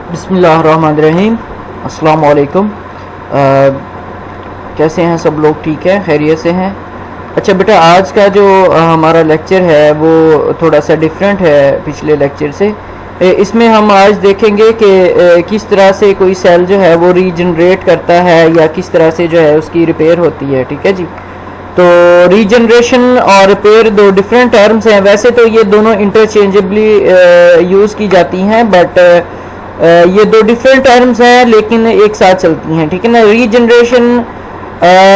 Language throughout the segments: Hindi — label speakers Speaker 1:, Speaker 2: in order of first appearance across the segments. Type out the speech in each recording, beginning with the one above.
Speaker 1: बिस्मिल्लाहिर्रहमानिर्रहीम। अस्सलाम वालेकुम। कैसे हैं सब लोग? ठीक है, खैरियत से हैं? अच्छा बेटा, आज का जो हमारा लेक्चर है वो थोड़ा सा डिफरेंट है पिछले लेक्चर से। इसमें हम आज देखेंगे कि किस तरह से कोई सेल जो है वो रीजनरेट करता है या किस तरह से जो है उसकी रिपेयर होती है। ठीक है जी। तो रीजनरेशन और रिपेयर दो डिफरेंट टर्म्स हैं। वैसे तो ये दोनों इंटरचेंजेबली यूज़ की जाती हैं, बट ये दो डिफरेंट टर्म्स हैं लेकिन एक साथ चलती हैं। ठीक है ना। Regeneration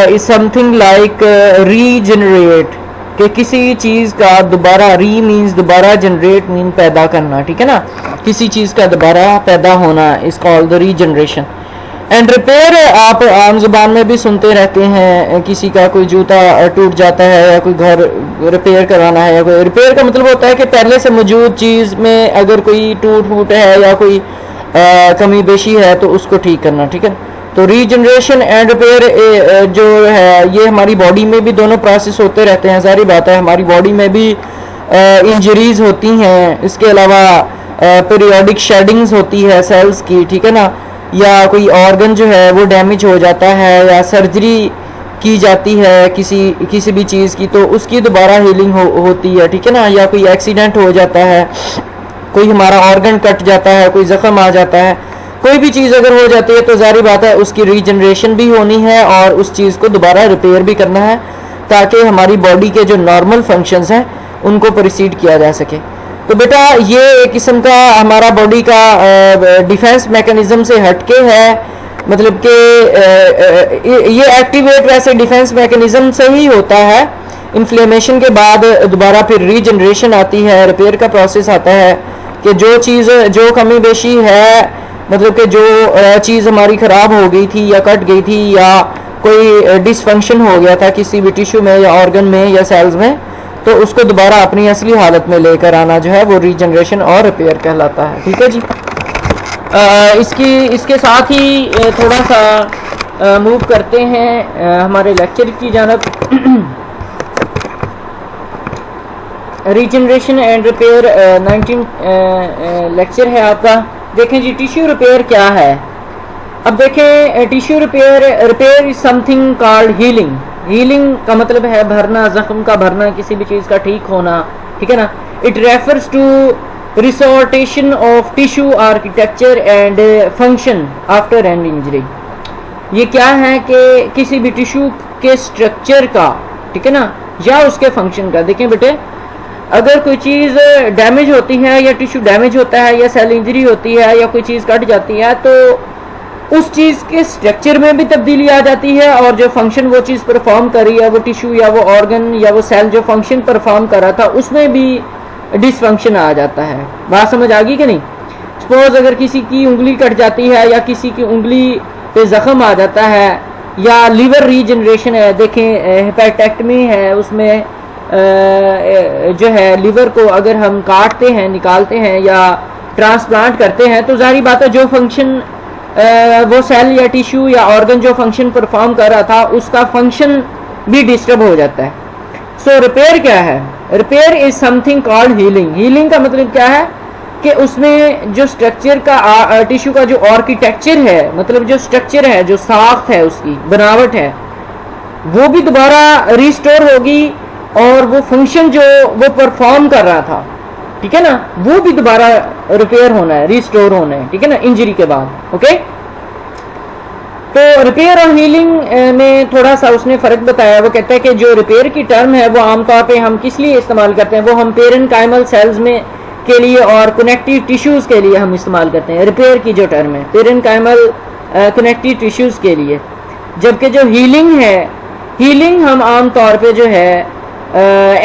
Speaker 1: is something like regenerate, कि किसी चीज़ का दोबारा, री मीन्स दोबारा, जनरेट मीन पैदा करना। ठीक है ना। किसी चीज़ का दोबारा पैदा होना is called the regeneration. And repair आप आम जुबान में भी सुनते रहते हैं, किसी का कोई जूता टूट जाता है या कोई घर रिपेयर कराना है, या कोई रिपेयर का मतलब होता है कि पहले से मौजूद चीज़ में अगर कोई टूट फूट है या कोई कमी बेशी है तो उसको ठीक करना। ठीक है। तो रीजनरेशन एंड रिपेयर जो है ये हमारी बॉडी में भी दोनों प्रोसेस होते रहते हैं। सारी बात है, हमारी बॉडी में भी इंजरीज होती हैं, इसके अलावा पीरियोडिक शेडिंग्स होती है सेल्स की। ठीक है ना। या कोई ऑर्गन जो है वो डैमेज हो जाता है या सर्जरी की जाती है किसी भी चीज़ की, तो उसकी दोबारा हीलिंग होती है। ठीक है ना। या कोई एक्सीडेंट हो जाता है, कोई हमारा ऑर्गन कट जाता है, कोई ज़ख्म आ जाता है, कोई भी चीज़ अगर हो जाती है तो जारी बात है उसकी रीजनरेशन भी होनी है और उस चीज़ को दोबारा रिपेयर भी करना है ताकि हमारी बॉडी के जो नॉर्मल फंक्शंस हैं उनको प्रोसीड किया जा सके। तो बेटा ये एक किस्म का हमारा बॉडी का डिफेंस मैकेनिज्म से हटके है, मतलब कि ये एक्टिवेट वैसे डिफेंस मैकेनिज्म से ही होता है। इन्फ्लेमेशन के बाद दोबारा फिर रीजनरेशन आती है, रिपेयर का प्रोसेस आता है कि जो चीज़, जो कमी बेशी है, मतलब कि जो चीज़ हमारी ख़राब हो गई थी या कट गई थी या कोई डिसफंक्शन हो गया था किसी भी टिश्यू में या ऑर्गन में या सेल्स में, तो उसको दोबारा अपनी असली हालत में लेकर आना जो है वो रीजनरेशन और रिपेयर कहलाता है। ठीक है जी। इसके साथ ही थोड़ा सा मूव करते हैं हमारे लेक्चर की जानब। रीजनरेशन एंड रिपेयर 19 लेक्चर है आपका। देखें जी, टिश्यू रिपेयर क्या है। अब देखें, tissue repair is something called healing. Healing का मतलब है भरना, जख्म का भरना, किसी भी चीज़ का ठीक होना। ठीक है ना। It refers to restoration of tissue architecture and function after an injury. ये क्या है कि किसी भी टिश्यू के स्ट्रक्चर का, ठीक है ना, या उसके फंक्शन का। देखें बेटे, अगर कोई चीज़ डैमेज होती है या टिश्यू डैमेज होता है या सेल इंजरी होती है या कोई चीज़ कट जाती है तो उस चीज़ के स्ट्रक्चर में भी तब्दीली आ जाती है और जो फंक्शन वो चीज़ परफॉर्म कर रही है, वो टिश्यू या वो ऑर्गन या वो सेल जो फंक्शन परफॉर्म कर रहा था उसमें भी डिसफंक्शन आ जाता है। बात समझ आ गई कि नहीं? सपोज अगर किसी की उंगली कट जाती है या किसी की उंगली पे जख्म आ जाता है या लीवर रीजनरेशन है, देखें हेपेटेक्टमी है, उसमें जो है लीवर को अगर हम काटते हैं, निकालते हैं या ट्रांसप्लांट करते हैं तो जारी बात है जो फंक्शन वो सेल या टिश्यू या ऑर्गन जो फंक्शन परफॉर्म कर रहा था उसका फंक्शन भी डिस्टर्ब हो जाता है। सो रिपेयर क्या है? Repair is something called healing. Healing का मतलब क्या है कि उसमें जो स्ट्रक्चर का, टिश्यू का जो आर्किटेक्चर है, मतलब जो स्ट्रक्चर है, जो साख्त है, उसकी बनावट है, वो भी दोबारा रिस्टोर होगी और वो फंक्शन जो वो परफॉर्म कर रहा था, ठीक है ना, वो भी दोबारा रिपेयर होना है, रिस्टोर होना है। ठीक है ना, इंजरी के बाद। ओके। तो रिपेयर और हीलिंग में थोड़ा सा उसने फ़र्क बताया। वो कहता है कि जो रिपेयर की टर्म है वो आमतौर पे हम किस लिए इस्तेमाल करते हैं, वो हम पेरेन्काइमल सेल्स में के लिए और कनेक्टिव टिश्यूज़ के लिए हम इस्तेमाल करते हैं। रिपेयर की जो टर्म है पेरेन्काइमल कनेक्टिव टिश्यूज़ के लिए, जबकि जो हीलिंग है, हीलिंग हम आमतौर पर जो है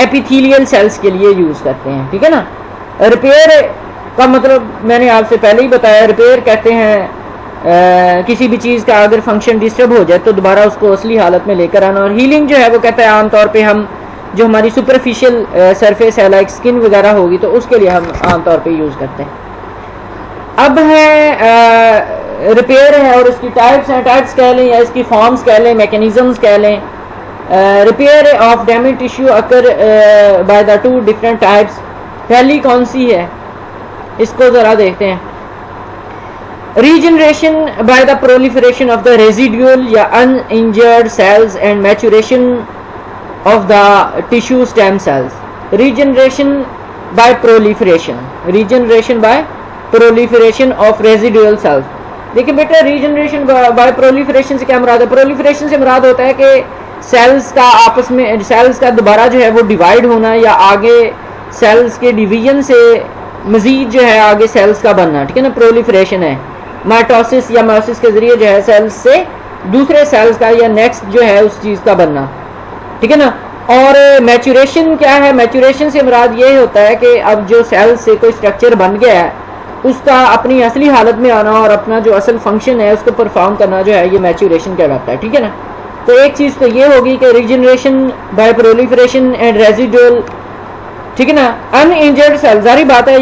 Speaker 1: एपिथेलियल सेल्स के लिए यूज़ करते हैं। ठीक है ना। रिपेयर का मतलब मैंने आपसे पहले ही बताया, रिपेयर कहते हैं किसी भी चीज़ का अगर फंक्शन डिस्टर्ब हो जाए तो दोबारा उसको असली हालत में लेकर आना। और हीलिंग जो है वो कहता है आमतौर पे हम जो हमारी सुपरफिशियल सरफेस है, लाइक स्किन वगैरह होगी, तो उसके लिए हम आमतौर पे यूज़ करते हैं। अब है रिपेयर है और इसकी टाइप्स हैं, टाइप्स कह लें या इसकी फॉर्म्स कह लें, मैकेनिज्म्स कह लें। Repair of damage tissue occur by the two different types. पहली कौन सी है, इसको ज़रा देखते हैं। Regeneration by the proliferation of the residual या uninjured cells and maturation of the tissue stem cells. Regeneration by proliferation, regeneration by proliferation of residual cells. देखिए बेटा, रीजनरेशन बाय प्रोलिफरेशन से क्या मुराद है? प्रोलिफरेशन से मुराद होता है कि सेल्स का आपस में, सेल्स का दोबारा जो है वो डिवाइड होना, या आगे सेल्स के डिवीजन से मजीद जो है आगे सेल्स का बनना, ठीक है ना, प्रोलिफरेशन है। माइटोसिस या मायोसिस के जरिए जो है सेल्स से दूसरे सेल्स का या नेक्स्ट जो है उस चीज़ का बनना, ठीक है ना। और मैचुरेशन क्या है? मैचुरेशन से मुराद ये होता है कि अब जो सेल से कोई स्ट्रक्चर बन गया है उसका अपनी असली हालत में आना और अपना जो असल फंक्शन है उसको परफॉर्म करना जो है, ये मैचुरेशन कहलाता है, ठीक है ना। तो एक चीज़ तो ये होगी कि regeneration by proliferation and residual, ठीक है ना। अनइंजर्ड सेल, जारी बात है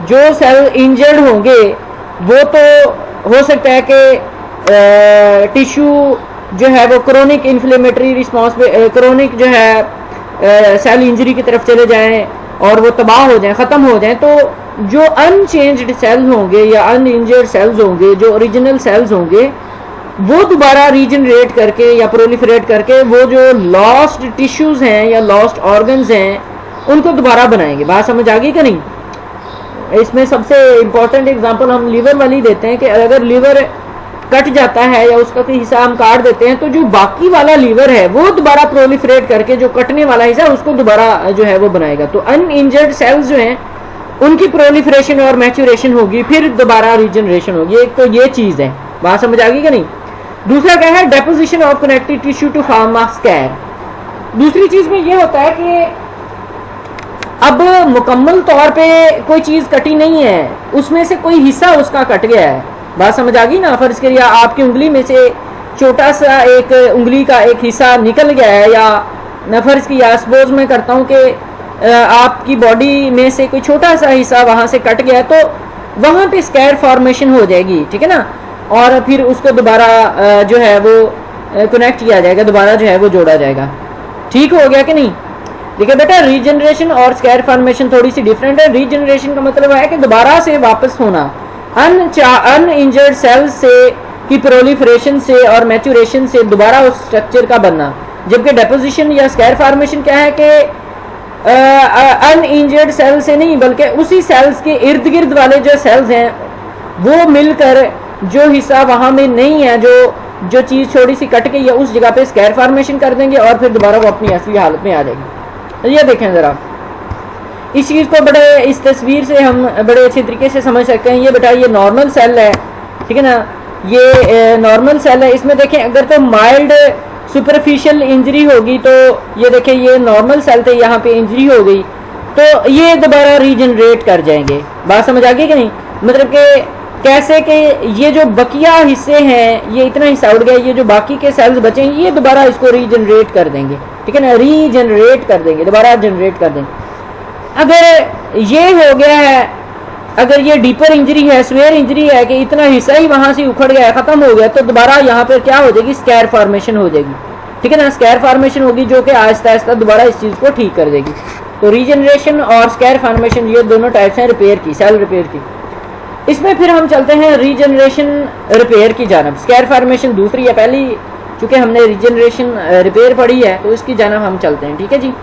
Speaker 1: जो सेल इंजर्ड होंगे वो तो हो सकता है कि टिश्यू जो है वो क्रोनिक इन्फ्लेमेटरी रिस्पॉन्स पे, क्रोनिक जो है सेल इंजरी की तरफ चले जाएं और वो तबाह हो जाएं, ख़त्म हो जाएं। तो जो अनचेंज्ड सेल्स होंगे या अनइंजर्ड सेल्स होंगे, जो ओरिजिनल सेल्स होंगे, वो दोबारा रीजनरेट करके या प्रोलिफरेट करके वो जो लॉस्ट टिश्यूज़ हैं या लॉस्ट ऑर्गन्स हैं उनको दोबारा बनाएंगे। बात समझ आ गई कि नहीं? इसमें सबसे इम्पोर्टेंट एग्जांपल हम लीवर वाली देते हैं कि अगर लीवर कट जाता है या उसका कोई हिस्सा हम काट देते हैं तो जो बाकी वाला लीवर है वो दोबारा प्रोलिफरेट करके जो कटने वाला हिस्सा उसको दोबारा जो है वो बनाएगा। तो अनइंजर्ड सेल्स जो हैं उनकी प्रोलिफरेशन और मैचुरेशन होगी, फिर दोबारा रीजनरेशन होगी। एक तो ये चीज़ है, बात समझ आ गई कि नहीं? दूसरा क्या है? Deposition of connective tissue to form a scar. दूसरी चीज़ में ये होता है कि अब मुकम्मल तौर पे कोई चीज़ कटी नहीं है, उसमें से कोई हिस्सा उसका कट गया है। बात समझ आ गई ना? फर्ज करिए आपकी उंगली में से छोटा सा एक उंगली का एक हिस्सा निकल गया है, या मैं फर्ज किया सपोज मैं करता हूँ कि आपकी बॉडी में से कोई छोटा सा हिस्सा वहाँ से कट गया, तो वहाँ पे स्कैर फॉर्मेशन हो जाएगी, ठीक है ना। और फिर उसको दोबारा जो है वो कनेक्ट किया जाएगा, दोबारा जो है वो जोड़ा जाएगा। ठीक हो गया कि नहीं? देखिए बेटा, रीजनरेशन और स्कैर फॉर्मेशन थोड़ी सी डिफरेंट है। रीजनरेशन का मतलब है कि दोबारा से वापस होना, अनइंजर्ड सेल्स से की प्रोलिफरेशन से और मैचुरेशन से दोबारा उस स्ट्रक्चर का बनना। जबकि डेपोजिशन या स्कैर फॉर्मेशन क्या है कि अनइंजर्ड सेल से नहीं बल्कि उसी सेल्स के इर्द गिर्द वाले जो सेल्स हैं वो मिलकर जो हिस्सा वहाँ में नहीं है, जो चीज़ थोड़ी सी कट गई है, उस जगह पे स्कैर फॉर्मेशन कर देंगे और फिर दोबारा वो अपनी असली हालत में आ जाएगी। तो ये देखें ज़रा, इस चीज़ को बड़े इस तस्वीर से हम बड़े अच्छे तरीके से समझ सकते हैं। ये बेटा ये नॉर्मल सेल है, ठीक है ना, ये नॉर्मल सेल है। इसमें देखें अगर तो माइल्ड सुपरफिशियल इंजरी होगी तो ये देखें ये नॉर्मल सेल थे, यहाँ पे इंजरी हो गई तो ये दोबारा रीजनरेट कर जाएंगे। बात समझ आ गई कि नहीं? मतलब कि कैसे कि ये जो बकिया हिस्से हैं, ये इतना हिस्सा उड़ गया, ये जो बाकी के सेल्स बचे हैं ये दोबारा इसको रीजनरेट कर देंगे, ठीक है ना, रीजनरेट कर देंगे, दोबारा जनरेट कर देंगे। अगर ये हो गया है, अगर ये डीपर इंजरी है, स्वेयर इंजरी है कि इतना हिस्सा ही वहां से उखड़ गया, खत्म हो गया, तो दोबारा यहाँ पर क्या हो जाएगी? स्कैर फॉर्मेशन हो जाएगी, ठीक है ना। स्कैर फॉर्मेशन होगी जो कि आहिस्ता आहिस्ता दोबारा इस चीज़ को ठीक कर देगी। तो रीजनरेशन और स्कैर फॉर्मेशन ये दोनों टाइप्स हैं रिपेयर की, सेल रिपेयर की। इसमें फिर हम चलते हैं रीजनरेशन रिपेयर की जानब। स्कैर फॉर्मेशन दूसरी है, पहली चूँकि हमने रीजनरेशन रिपेयर पढ़ी है तो इसकी जानब हम चलते हैं, ठीक है जी।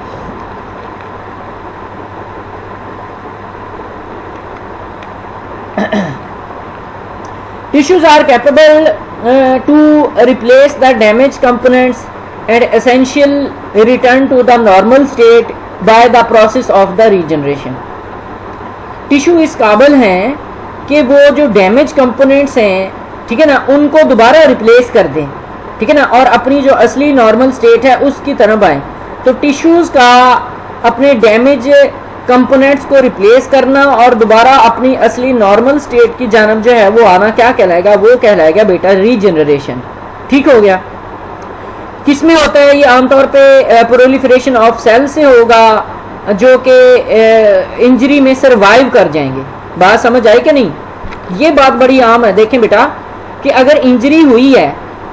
Speaker 1: Tissues are capable to replace the damaged components and essential return to the normal state by the process of the regeneration. Tissue इस काबिल हैं कि वो जो डैमेज कंपोनेंट्स हैं, ठीक है ना, उनको दोबारा रिप्लेस कर दें, ठीक है ना, और अपनी जो असली नॉर्मल स्टेट है उसकी तरफ आएँ। तो टिश्यूज़ का अपने डैमेज कंपोनेंट्स को रिप्लेस करना और दोबारा अपनी असली नॉर्मल स्टेट की जानब जो है वो आना क्या कहलाएगा? वो कहलाएगा बेटा रीजनरेशन। ठीक हो गया। किस में होता है ये? आमतौर पे प्रोलिफरेशन ऑफ सेल से होगा जो कि इंजरी में सरवाइव कर जाएंगे। बात समझ आई कि नहीं? ये बात बड़ी आम है। देखें बेटा कि अगर इंजरी हुई है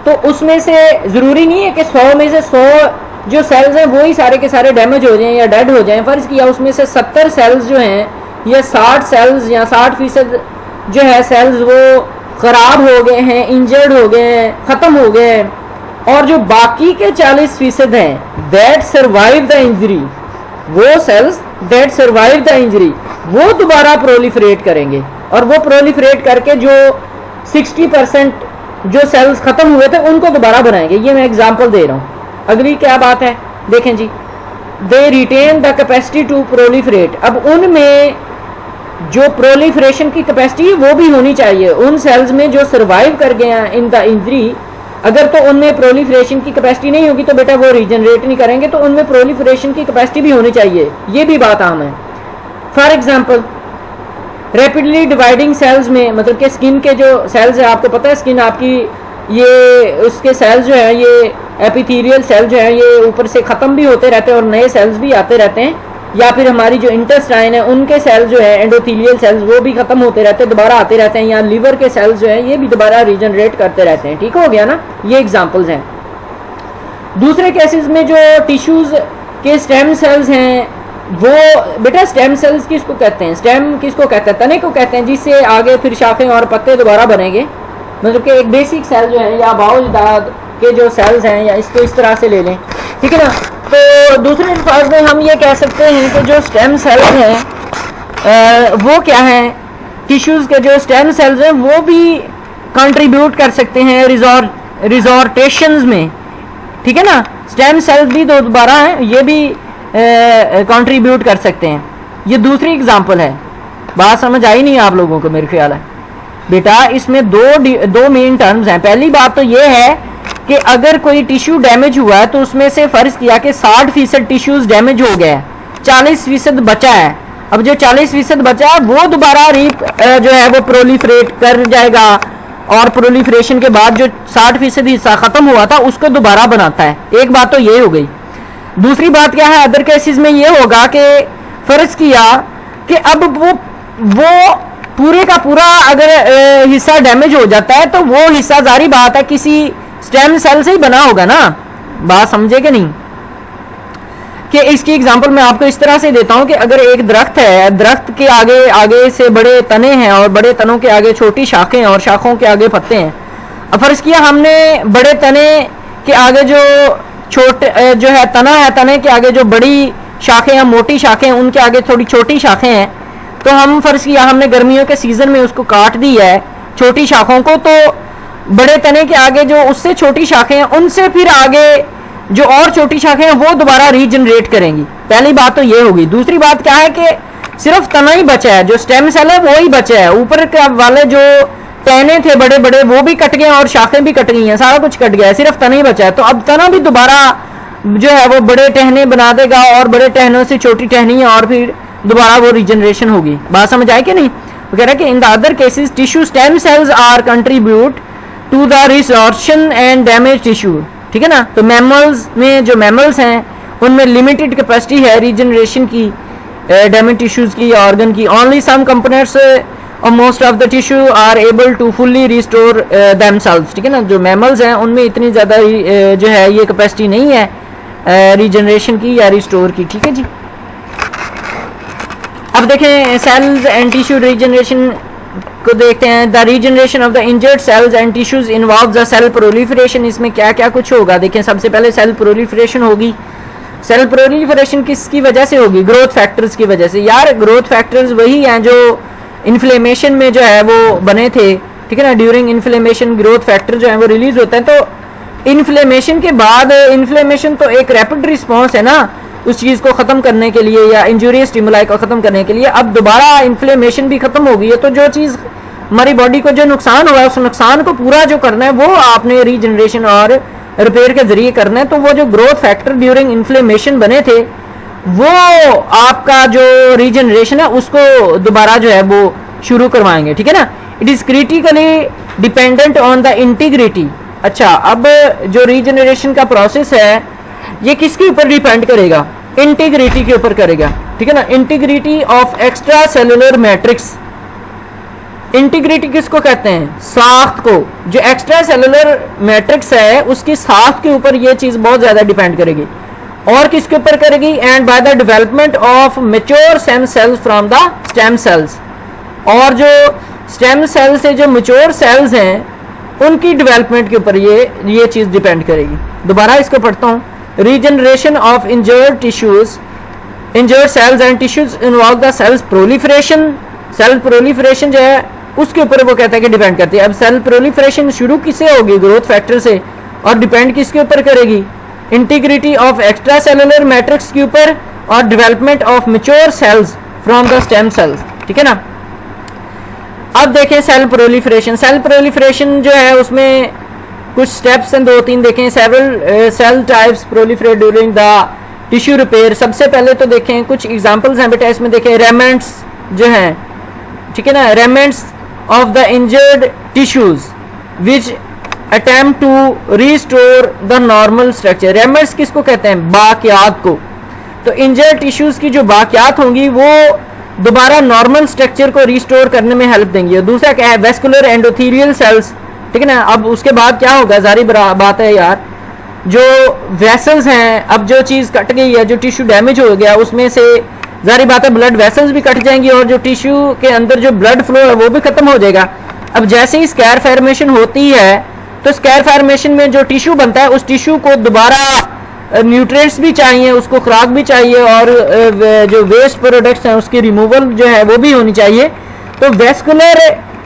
Speaker 1: तो उसमें से ज़रूरी नहीं है कि 100 में से 100 जो सेल्स हैं वो ही सारे के सारे डैमेज हो जाएं या डेड हो जाएं। फ़र्ज़ किया उसमें से 70 सेल्स जो हैं या 60 सेल्स या 60% जो है सेल्स वो खराब हो गए हैं, इंजर्ड हो गए हैं, खत्म हो गए हैं, और जो बाकी के 40% हैं दैट सर्वाइव द इंजरी, वो cells that survive the injury वो दोबारा प्रोलिफरेट करेंगे, और वो प्रोलिफरेट करके जो 60% जो सेल्स खत्म हुए थे उनको दोबारा बनाएंगे। ये मैं एग्जांपल दे रहा हूं। अगली क्या बात है, देखें जी, they retain the capacity to proliferate. अब उनमें जो प्रोलिफरेशन की कैपेसिटी है वो भी होनी चाहिए। उन सेल्स में जो सर्वाइव कर गए हैं इन द इंजरी, अगर तो उनमें प्रोलिफरेशन की कैपेसिटी नहीं होगी तो बेटा वो रीजनरेट नहीं करेंगे, तो उनमें प्रोलिफरेशन की कैपेसिटी भी होनी चाहिए। ये भी बात आम है। For example rapidly dividing cells में, मतलब कि स्किन के जो सेल्स है, आपको पता है स्किन आपकी, ये उसके सेल्स जो है, ये एपिथेलियल सेल जो है, ये ऊपर से ख़त्म भी होते रहते हैं और नए सेल्स भी आते रहते हैं। या फिर हमारी जो इंटेस्टाइन है उनके सेल्स जो है एंडोथेलियल सेल्स, वो भी खत्म होते रहते हैं, दोबारा आते रहते हैं। या लीवर के सेल्स जो है ये भी दोबारा रीजनरेट करते रहते हैं। ठीक हो गया ना, ये एग्जांपल्स हैं। दूसरे केसेस में जो टिश्यूज के स्टेम सेल्स हैं, वो बेटा स्टेम सेल्स किसको कहते हैं, स्टेम किसको कहते हैं, तने को कहते हैं, जिससे आगे फिर शाखें और पत्ते दोबारा बनेंगे। मतलब कि एक बेसिक सेल जो है, या बाउलदाद के जो सेल्स हैं, या इसको इस तरह से ले लें, ठीक है ना। तो दूसरे अल्फाज में हम ये कह सकते हैं कि जो स्टेम सेल्स हैं वो क्या हैं, टिश्यूज़ के जो स्टेम सेल्स हैं वो भी कंट्रीब्यूट कर सकते हैं रिजॉर्टेशंस में, ठीक है ना। स्टेम सेल्स भी दोबारा हैं, ये भी कंट्रीब्यूट कर सकते हैं। ये दूसरी एग्जांपल है। बात समझ आई नहीं आप लोगों को, मेरे ख्याल है बेटा इसमें दो मेन टर्म्स हैं। पहली बात तो ये है कि अगर कोई टिश्यू डैमेज हुआ है तो उसमें से फर्ज किया कि 60% टिश्यूज डैमेज हो गए हैं, 40% बचा है। अब जो 40% बचा है वो दोबारा जो है वो प्रोलिफरेट कर जाएगा, और प्रोलिफरेशन के बाद जो 60% हिस्सा खत्म हुआ था उसको दोबारा बनाता है। एक बात तो ये हो गई। दूसरी बात क्या है, अदर केसेस में ये होगा कि फर्ज किया कि अब वो पूरे का पूरा अगर हिस्सा डैमेज हो जाता है तो वो हिस्सा जारी बात है किसी स्टेम सेल से ही बना होगा ना। बात समझे कि नहीं, कि इसकी एग्जांपल मैं आपको इस तरह से देता हूं कि अगर एक दरख्त है, दरख्त के आगे से बड़े तने हैं और बड़े तनों के आगे छोटी शाखें हैं और शाखों के आगे पत्ते हैं। अब फर्ज किया हमने बड़े तने के आगे जो छोटे जो है तना है, तने के आगे जो बड़ी शाखें हैं, मोटी शाखें हैं, उनके आगे थोड़ी छोटी शाखें हैं, तो हम फर्ज किया हमने गर्मियों के सीजन में उसको काट दी है छोटी शाखों को, तो बड़े तने के आगे जो उससे छोटी शाखें हैं उनसे फिर आगे जो और छोटी शाखें हैं वो दोबारा रीजनरेट करेंगी। पहली बात तो ये होगी। दूसरी बात क्या है कि सिर्फ तना ही बचा है, जो स्टेम सेल है वो ही बचा है, ऊपर के वाले जो टहने थे बड़े बड़े वो भी कट गए और शाखें भी कट गई हैं, सारा कुछ कट गया है, सिर्फ तना ही बचा है। तो अब तना भी दोबारा जो है वो बड़े टहने बना देगा और बड़े टहनों से छोटी टहनी है और फिर दोबारा वो रीजनरेशन होगी। बात समझ आए कि नहीं। वो कह रहा है कि in the other cases tissue stem cells are contribute to the resorption and damage tissue, ठीक है ना। तो मैमल्स में जो मैमल्स हैं उनमें लिमिटेड कैपेसिटी है रीजनरेशन की, डैमेज टिश्यूज की, ऑर्गन की। ओनली सम कंपोनेंट्स और most of the tissue are able to fully restore themselves, ठीक है ना। जो मैमल्स हैं उनमें इतनी ज़्यादा जो है ये कैपेसिटी नहीं है रीजनरेशन की या रिस्टोर की, ठीक है जी। अब देखें सेल्स एंड टिश्यू रीजनरेशन को देखते हैं। The regeneration of the injured cells and tissues involve the cell proliferation. इसमें क्या क्या कुछ होगा देखें। सबसे पहले सेल प्रोलिफरेशन होगी। सेल प्रोलिफरेशन किसकी वजह से होगी? ग्रोथ फैक्टर्स की वजह से। यार ग्रोथ फैक्टर्स वही हैं जो इन्फ्लेमेशन में जो है वो बने थे, ठीक है ना। ड्यूरिंग इन्फ्लेमेशन ग्रोथ फैक्टर जो है वो रिलीज होते हैं। तो इन्फ्लेमेशन के बाद, इन्फ्लेमेशन तो एक रैपिड रिस्पॉन्स है ना उस चीज़ को ख़त्म करने के लिए या इंजूरियस स्टिमुलाई को ख़त्म करने के लिए। अब दोबारा इन्फ्लेमेशन भी ख़त्म हो गई है, तो जो चीज़ हमारी बॉडी को जो नुकसान हुआ है उस नुकसान को पूरा जो करना है वो आपने रीजनरेशन और रिपेयर के जरिए करना है। तो वो जो ग्रोथ फैक्टर ड्यूरिंग इन्फ्लेमेशन बने थे वो आपका जो रीजनरेशन है उसको दोबारा जो है वो शुरू करवाएंगे, ठीक है ना। It is critically dependent on the integrity. अच्छा, अब जो रीजनरेशन का प्रोसेस है ये किसके ऊपर डिपेंड करेगा? इंटीग्रिटी के ऊपर करेगा, ठीक है ना। Integrity of extra cellular matrix. Integrity किसको कहते हैं? साख्त को। जो एक्स्ट्रा सेलुलर मैट्रिक्स है उसकी साख्त के ऊपर ये चीज़ बहुत ज़्यादा डिपेंड करेगी। और किसके ऊपर करेगी? And by the development of mature stem cells from the stem cells. और जो स्टेम सेल से जो मैच्योर सेल्स हैं उनकी डेवलपमेंट के ऊपर ये चीज़ डिपेंड करेगी। दोबारा इसको पढ़ता हूँ। Regeneration of injured tissues, injured cells and tissues involve the cells proliferation. Cell proliferation जो है उसके ऊपर वो कहता है कि डिपेंड करती है। अब सेल प्रोलिफरेशन शुरू किससे होगी? ग्रोथ फैक्टर से। और डिपेंड किसके ऊपर करेगी? Integrity of extra cellular matrix के ऊपर और development of mature cells from the stem cells. ठीक है ना। अब देखें सेल प्रोलिफरेशन। सेल प्रोलिफरेशन जो है उसमें कुछ स्टेप्स हैं, 2-3 देखें। Several cell types proliferate during the tissue repair. सबसे पहले तो देखें कुछ एग्जांपल्स हैं बेटा इसमें। देखें रेमेंट्स जो हैं, ठीक है ना, remnants of the injured tissues which attempt to restore the normal structure. Remnants किसको कहते हैं? बाकियात को। तो इंजर्ड टिश्यूज की जो बाकियात होंगी वो दोबारा नॉर्मल स्ट्रक्चर को रिस्टोर करने में हेल्प देंगी। दूसरा क्या है? Vascular endothelial sales. ठीक है ना। अब उसके बाद क्या होगा? जारी बात है यार, जो वेसल्स हैं, अब जो चीज़ कट गई है, जो टिश्यू डैमेज हो गया, उसमें से जारी बात है ब्लड वेसल्स भी कट जाएंगी और जो टिश्यू के अंदर जो ब्लड फ्लो है वो भी खत्म हो जाएगा। अब जैसे ही स्कैर फॉर्मेशन होती है तो स्कैर फॉर्मेशन में जो टिश्यू बनता है उस टिश्यू को दोबारा न्यूट्रिएंट्स भी चाहिए, उसको खुराक भी चाहिए और जो वेस्ट प्रोडक्ट्स हैं उसकी रिमूवल जो है वो भी होनी चाहिए। तो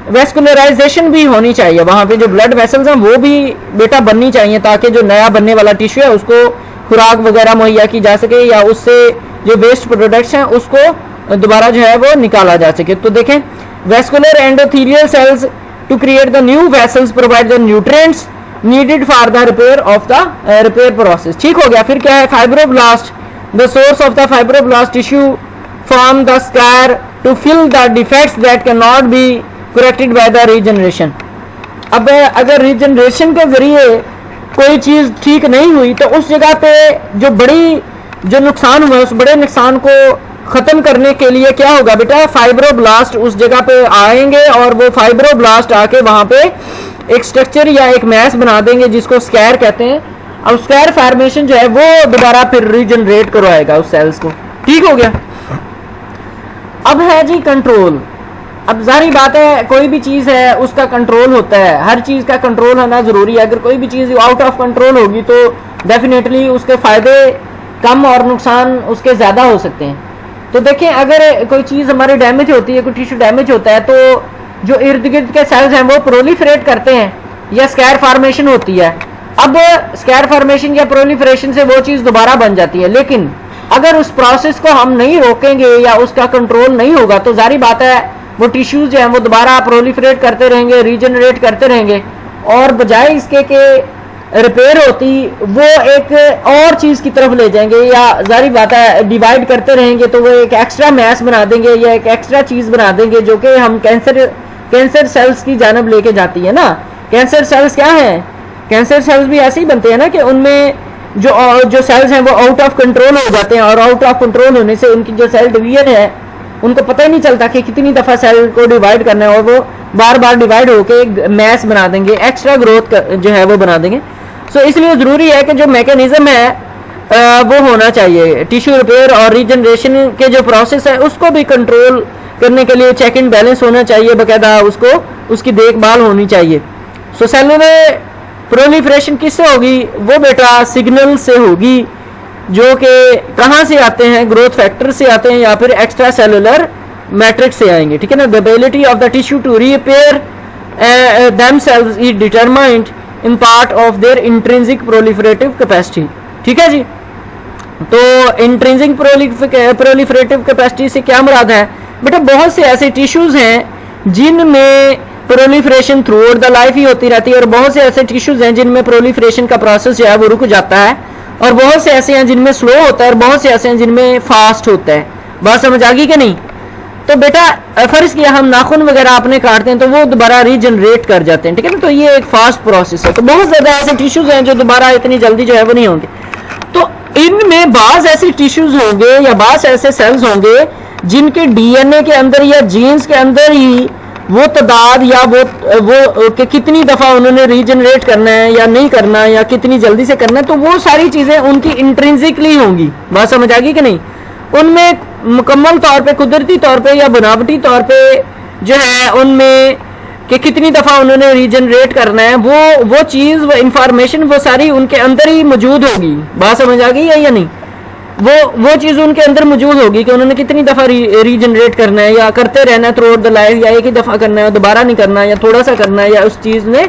Speaker 1: वेस्कुलराइजेशन भी होनी चाहिए। वहाँ पे जो ब्लड वेसल्स हैं वो भी बेटा बननी चाहिए ताकि जो नया बनने वाला टिश्यू है उसको खुराक वगैरह मुहैया की जा सके या उससे जो वेस्ट प्रोडक्ट्स हैं उसको दोबारा जो है वो निकाला जा सके। तो देखें, vascular endothelial cells to create the new vessels provide the nutrients needed for the repair of the repair process. ठीक हो गया। फिर क्या है? Fibroblast, the source of the fibroblast tissue form the scar to fill the defects that can not be corrected by the regeneration. अब अगर रीजनरेशन के जरिए कोई चीज ठीक नहीं हुई तो उस जगह पे जो नुकसान हुआ उस बड़े नुकसान को खत्म करने के लिए क्या होगा बेटा? फाइब्रोब्लास्ट उस जगह पे आएंगे और वो फाइब्रोब्लास्ट आके वहां पे एक स्ट्रक्चर या एक मैस बना देंगे जिसको स्कैर कहते हैं। अब स्कैर फॉर्मेशन जो है वो दोबारा फिर रीजनरेट करवाएगा उस सेल्स को। ठीक हो गया। अब है जी कंट्रोल। अब जारी बात है कोई भी चीज़ है उसका कंट्रोल होता है, हर चीज़ का कंट्रोल होना ज़रूरी है। अगर कोई भी चीज़ आउट ऑफ कंट्रोल होगी तो डेफिनेटली उसके फ़ायदे कम और नुकसान उसके ज़्यादा हो सकते हैं। तो देखें, अगर कोई चीज़ हमारी डैमेज होती है, कोई टिश्यू डैमेज होता है, तो जो इर्द गिर्द के सेल्स हैं वो प्रोलिफरेट करते हैं या स्कैर फॉर्मेशन होती है। अब स्कैर फॉर्मेशन या प्रोलिफरेशन से वो चीज़ दोबारा बन जाती है, लेकिन अगर उस प्रोसेस को हम नहीं रोकेंगे या उसका कंट्रोल नहीं होगा तो जारी बात है वो टिश्यूज जो हैं वो दोबारा प्रोलिफरेट करते रहेंगे, रीजनरेट करते रहेंगे और बजाय इसके कि रिपेयर होती वो एक और चीज़ की तरफ ले जाएंगे या जारी बात है डिवाइड करते रहेंगे तो वो एक एक्स्ट्रा मैस बना देंगे या एक एक्स्ट्रा चीज़ बना देंगे जो कि हम कैंसर सेल्स की जानब लेके जाती है ना। कैंसर सेल्स क्या है? कैंसर सेल्स भी ऐसे ही बनते हैं ना कि उनमें जो सेल्स हैं वो आउट ऑफ कंट्रोल हो जाते हैं और आउट ऑफ कंट्रोल होने से उनकी जो सेल डिवीजन है उनको पता ही नहीं चलता कि कितनी दफ़ा सेल को डिवाइड करना है और वो बार बार डिवाइड होकर एक मैस बना देंगे, एक्स्ट्रा ग्रोथ जो है वो बना देंगे। सो इसलिए ज़रूरी है कि जो मैकेनिज्म है वो होना चाहिए। टिश्यू रिपेयर और रीजनरेशन के जो प्रोसेस है उसको भी कंट्रोल करने के लिए चेक एंड बैलेंस होना चाहिए, बाकायदा उसकी देखभाल होनी चाहिए। सो सेलुलर प्रोलिफरेशन किससे होगी? वो बेटा सिग्नल से होगी जो कि कहाँ से आते हैं? ग्रोथ फैक्टर से आते हैं या फिर एक्स्ट्रा सेलुलर मैट्रिक्स से आएंगे। ठीक है ना। The ability of the tissue to repair themselves is determined in part of their intrinsic proliferative capacity. ठीक है जी। तो इंट्रिंसिक प्रोलिफरेटिव कैपेसिटी से क्या मुराद है बेटा? बहुत से ऐसे टिश्यूज हैं जिनमें proliferation throughout the life ही होती रहती है और बहुत से ऐसे टिश्यूज हैं जिनमें प्रोलिफरेशन का प्रोसेस जो है वो रुक जाता है और बहुत से ऐसे हैं जिनमें स्लो होता है और बहुत से ऐसे हैं जिनमें फास्ट होता है। बात समझ आ गई कि नहीं? तो बेटा फर्ज किया हम नाखून वगैरह अपने काटते हैं तो वो दोबारा रीजनरेट कर जाते हैं। ठीक है ना। तो ये एक फास्ट प्रोसेस है। तो बहुत ज़्यादा ऐसे टिश्यूज हैं जो दोबारा इतनी जल्दी जो है वो नहीं होंगे। तो इनमें बाज ऐसे टिश्यूज होंगे या बाज ऐसे सेल्स होंगे जिनके डीएनए के अंदर या जीन्स के अंदर ही वो तादाद या वो कि कितनी दफ़ा उन्होंने रीजनरेट करना है या नहीं करना या कितनी जल्दी से करना है, तो वो सारी चीज़ें उनकी इंट्रिंसिकली होंगी। बात समझ आ गई कि नहीं? उनमें मुकम्मल तौर पे, कुदरती तौर पे या बनावटी तौर पे जो है उनमें कि कितनी दफ़ा उन्होंने रीजनरेट करना है, वो चीज़, वो इंफॉर्मेशन, वो सारी उनके अंदर ही मौजूद होगी। बात समझ आ गई है या नहीं? वो चीज़ उनके अंदर मौजूद होगी कि उन्होंने कितनी दफ़ा रीजनरेट करना है, या करते रहना है थ्रू आउट द लाइफ, या एक ही दफ़ा करना है, दोबारा नहीं करना है, या थोड़ा सा करना है, या उस चीज़ ने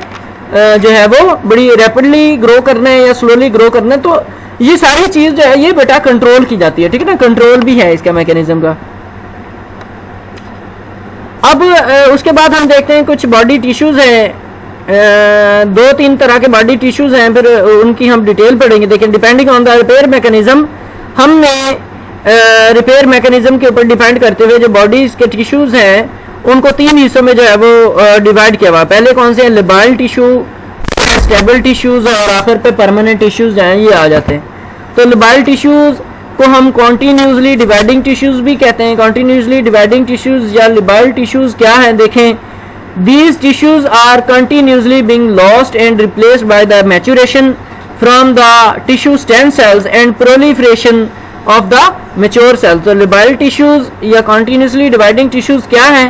Speaker 1: जो है वो बड़ी रैपिडली ग्रो करना है या स्लोली ग्रो करना है। तो ये सारी चीज़ जो है ये बेटा कंट्रोल की जाती है, ठीक है ना, कंट्रोल भी है इसका मैकेनिज्म का। अब उसके बाद हम देखते हैं कुछ बॉडी टिश्यूज़ हैं, 2-3 तरह के बॉडी टिश्यूज़ हैं, फिर उनकी हम डिटेल पढ़ेंगे। देखें, depending on the repair mechanism, हमने रिपेयर मैकेनिज्म के ऊपर डिपेंड करते हुए जो बॉडीज़ के टिश्यूज़ हैं उनको 3 हिस्सों में जो है वो डिवाइड किया हुआ। पहले कौन से हैं? लिबाइल टिश्यू, स्टेबल टिश्यूज़, और आखिर पे परमानेंट टिश्यूज़ हैं, ये आ जाते हैं। तो लिबाइल टिश्यूज़ को हम कॉन्टीन्यूसली डिवाइडिंग टिश्यूज़ भी कहते हैं। कॉन्टीन्यूसली डिवाइडिंग टिश्यूज़ या लिबाइल टिश्यूज़ क्या हैं? देखें, these tissues are continuously being lost and replaced by the maturation from the tissue stem cells and proliferation of the mature cells. तो लिबाइल टिश्यूज़ या कॉन्टीन्यूसली डिवाइडिंग टिश्यूज़ क्या हैं